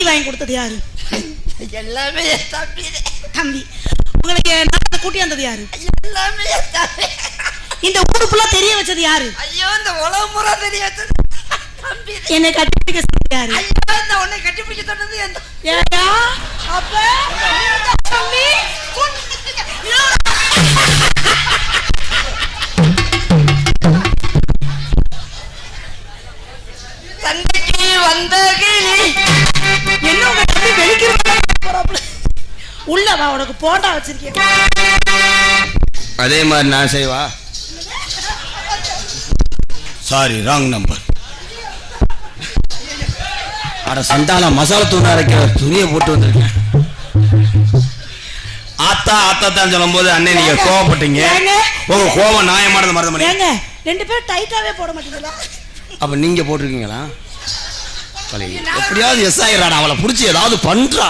வாங்கி கொடுத்தது யாரு? எல்லாமே தம்பி. உங்களுக்கு நாட்டை கூட்டி வந்தது யாரு? எல்லாமே இந்த ஊரு ஃபுல்லா தெரிய வச்சது யாரு? ஐயோ இந்த உலகம் பூரா தெரிய வச்சது என்னை கட்டிப்பிடிக்க சொன்னது யாரு? ஐயோ இந்த உன்னை கட்டிப்பிடிக்க சொன்னது ஏடா அப்ப தம்பி சண்டைக்கு வந்த கிளி என்ன உங்க தம்பி வெளிக்கிறோம் உள்ள வா, உனக்கு போட்டா வச்சிருக்கேன். அதே மாதிரி நான் செய்வா. Sorry, wrong number. அட சண்டால மசாலா தூண் அரைக்கிற துணியை போட்டு வந்திருக்கேன். ஆத்தா ஆத்தா தான் சொல்லும் போது அண்ணே நீங்க கோவப்பட்டீங்க. உங்க கோவம் நியாயமானது மருதமணி. ஏங்க ரெண்டு பேரும் டைட்டாவே போட மாட்டீங்களா? அப்ப நீங்க போட்டிருக்கீங்களா? எப்படியாவது எஸ் ஆயிராடா, அவளை புடிச்சு ஏதாவது பண்றா.